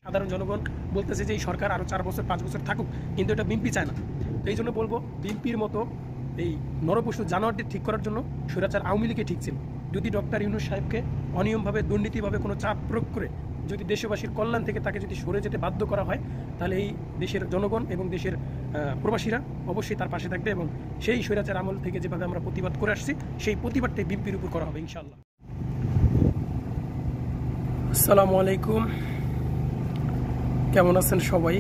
সাধারণ জনগণ বলতেছে যে এই সরকার আরও 4 বছর 5 বছর থাকুক, কিন্তু এটা বিএনপি চায় না। তো এই জন্য বলবো, বিএনপির মতো এই নরপশু জানোয়ারদের ঠিক করার জন্য স্বৈরাচার আওয়ামী লীগে ঠিক ছিল। যদি ডক্টর ইউনূস সাহেবকে অনিয়মভাবে দুর্নীতিভাবে কোনো চাপ প্রয়োগ করে যদি দেশবাসীর কল্যাণ থেকে তাকে যদি সরে যেতে বাধ্য করা হয়, তাহলে এই দেশের জনগণ এবং দেশের প্রবাসীরা অবশ্যই তার পাশে থাকবে, এবং সেই স্বৈরাচার আমল থেকে যেভাবে আমরা প্রতিবাদ করে আসছি সেই প্রতিবাদটাই বিএনপির উপর করা হবে ইনশাআল্লাহ। আসসালামু আলাইকুম, কেমন আছেন সবাই?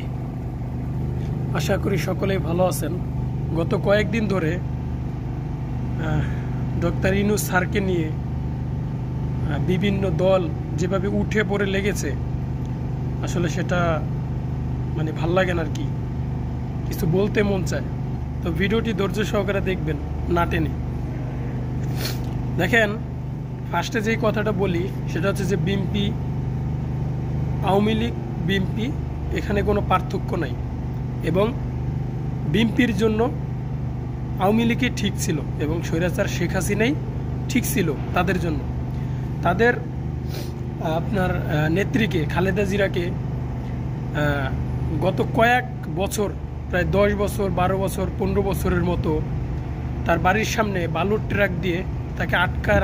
আশা করি সকলেই ভালো আছেন। গত কয়েকদিন ধরে ডক্টর ইউনূস স্যারকে নিয়ে বিভিন্ন দল যেভাবে উঠে পড়ে লেগেছে, আসলে সেটা মানে ভাল লাগে না আর কি, কিছু বলতে মন চায়। তো ভিডিওটি ধৈর্য সহকারে দেখবেন, না টেনে। দেখেন, ফার্স্টে যেই কথাটা বলি সেটা হচ্ছে যে বিএনপি, আওয়ামী লীগ, বিএনপি এখানে কোনো পার্থক্য নাই, এবং বিএনপির জন্য আওয়ামী লীগই ঠিক ছিল এবং স্বৈরাচার শেখ হাসিনাই ঠিক ছিল তাদের জন্য। তাদের আপনার নেত্রীকে, খালেদা জিয়াকে গত কয়েক বছর, প্রায় 10 বছর, 12 বছর, 15 বছরের মতো তার বাড়ির সামনে বালুর ট্রাক দিয়ে তাকে আটকায়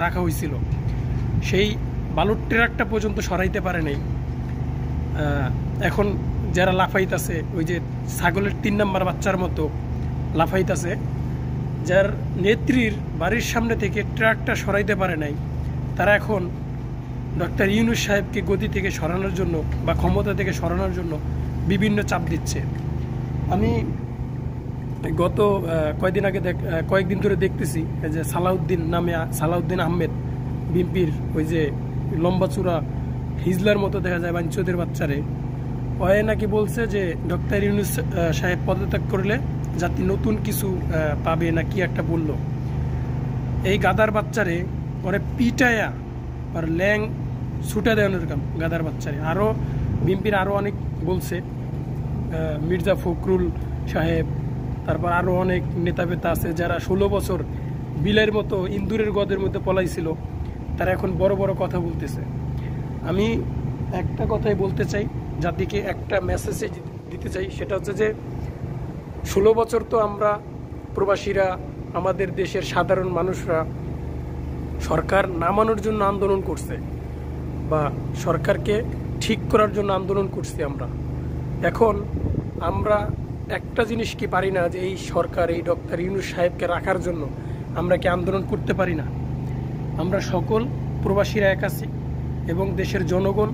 রাখা হয়েছিল। সেই বালুর ট্রাকটা পর্যন্ত সরাইতে পারে নাই। এখন যারা লাফাইতেছে, ওই যে ছাগলের 3 নম্বর বাচ্চার মতো লাফাইতেছে, যার নেত্রীর বাড়ির সামনে থেকে ট্রাকটা সরাইতে পারে নাই, তারা এখন ডক্টর ইউনূস সাহেবকে গদি থেকে সরানোর জন্য বা ক্ষমতা থেকে সরানোর জন্য বিভিন্ন চাপ দিচ্ছে। আমি গত কয়েকদিন ধরে দেখতেছি যে সালাউদ্দিন আহমেদ, বিএনপির ওই যে লম্বা চূড়া হিজলার মতো দেখা যায় বাঞ্চদের বাচ্চারে, ওয়ে নাকি বলছে যে ডক্টর ইউনূস সাহেব পদত্যাগ করলে জাতি নতুন কিছু পাবে না কি একটা বলল। এই গাদার বাচ্চারে ওরে পিটায়া আর ল্যাং ছুটা দেওয়ানোর কাম গাদার বাচ্চারে। আরও বিএনপির আরও অনেক বলছে, মির্জা ফখরুল সাহেব, তারপর আরও অনেক নেতা বেতা আছে যারা 16 বছর বিলের মতো ইন্দুরের গদের মধ্যে পলাইছিল, তারা এখন বড় বড় কথা বলতেছে। আমি একটা কথাই বলতে চাই, জাতিকে একটা মেসেজ দিতে চাই, সেটা হচ্ছে যে 16 বছর তো আমরা প্রবাসীরা, আমাদের দেশের সাধারণ মানুষরা সরকার নামানোর জন্য আন্দোলন করছে বা সরকারকে ঠিক করার জন্য আন্দোলন করছি আমরা। এখন আমরা একটা জিনিস কি পারি না, যে এই সরকার, এই ডক্টর ইউনূস সাহেবকে রাখার জন্য আমরা কি আন্দোলন করতে পারি না? আমরা সকল প্রবাসীরা এক আছি এবং দেশের জনগণ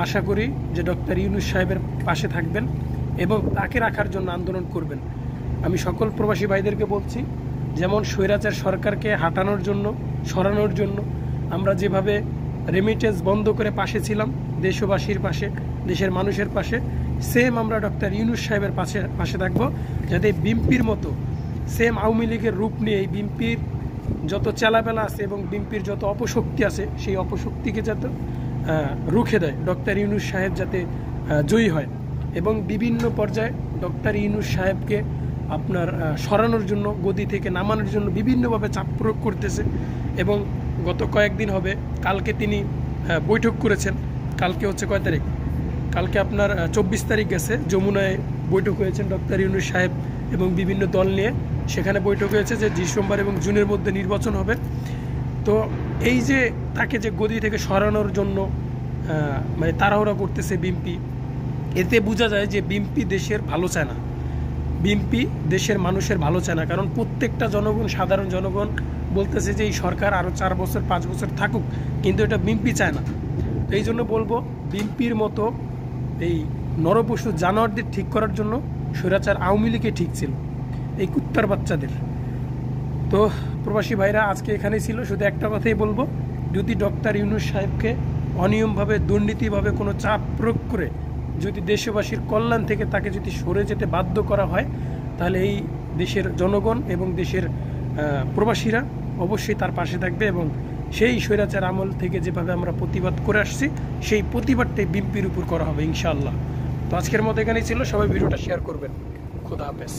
আশা করি যে ডক্টর ইউনূস সাহেবের পাশে থাকবেন এবং তাকে রাখার জন্য আন্দোলন করবেন। আমি সকল প্রবাসী ভাইদেরকে বলছি, যেমন স্বৈরাচার সরকারকে হাঁটানোর জন্য, সরানোর জন্য আমরা যেভাবে রেমিটেন্স বন্ধ করে পাশে ছিলাম, দেশবাসীর পাশে, দেশের মানুষের পাশে, সেম আমরা ডক্টর ইউনূস সাহেবের পাশে থাকবো, যাতে বিএনপির মতো সেম আওয়ামী লীগের রূপ নিয়ে এই বিএনপির যত চেলাবেলা আছে এবং বিএনপির যত অপশক্তি আছে, সেই অপশক্তিকে যাতে রুখে দেয় ডক্টর ইউনূস সাহেব, যাতে জয়ী হয়। এবং বিভিন্ন পর্যায়ে ডক্টর ইউনূস সাহেবকে আপনার সরানোর জন্য, গদি থেকে নামানোর জন্য বিভিন্নভাবে চাপ প্রয়োগ করতেছে। এবং গত কয়েকদিন হবে, কালকে তিনি বৈঠক করেছেন। কালকে হচ্ছে কয় তারিখ? কালকে আপনার 24 তারিখ গেছে, যমুনায় বৈঠক হয়েছেন ডক্টর ইউনূস সাহেব এবং বিভিন্ন দল নিয়ে। সেখানে বৈঠক হয়েছে যে ডিসেম্বর এবং জুনের মধ্যে নির্বাচন হবে। তো এই যে তাকে যে গদি থেকে সরানোর জন্য মানে তাড়াহুড়া করতেছে বিএনপি, এতে বোঝা যায় যে বিএনপি দেশের ভালো চায় না, বিএনপি দেশের মানুষের ভালো চায় না। কারণ প্রত্যেকটা জনগণ, সাধারণ জনগণ বলতেছে যে এই সরকার আরও 4 বছর 5 বছর থাকুক, কিন্তু এটা বিএনপি চায় না। তো এই জন্য বলবো, বিএনপির মতো এই নরপশু জানোয়ারদের ঠিক করার জন্য স্বৈরাচার আওয়ামী লীগে ঠিক ছিল, এই কুত্তার বাচ্চাদের। তো প্রবাসী ভাইরা, আজকে এখানেই ছিল। শুধু একটা কথাই বলবো, যদি ডক্টর ইউনূস সাহেবকে অনিয়মভাবে, দুর্নীতিভাবে কোনো চাপ প্রয়োগ করে যদি দেশবাসীর কল্যাণ থেকে তাকে যদি সরে যেতে বাধ্য করা হয়, তাহলে এই দেশের জনগণ এবং দেশের প্রবাসীরা অবশ্যই তার পাশে থাকবে, এবং সেই স্বৈরাচার আমল থেকে যেভাবে আমরা প্রতিবাদ করে আসছি সেই প্রতিবাদটাই বিএনপির উপর করা হবে ইনশাআল্লাহ। তো আজকের মতো এখানেই ছিল। সবাই ভিডিওটা শেয়ার করবেন। খোদা হাফেজ।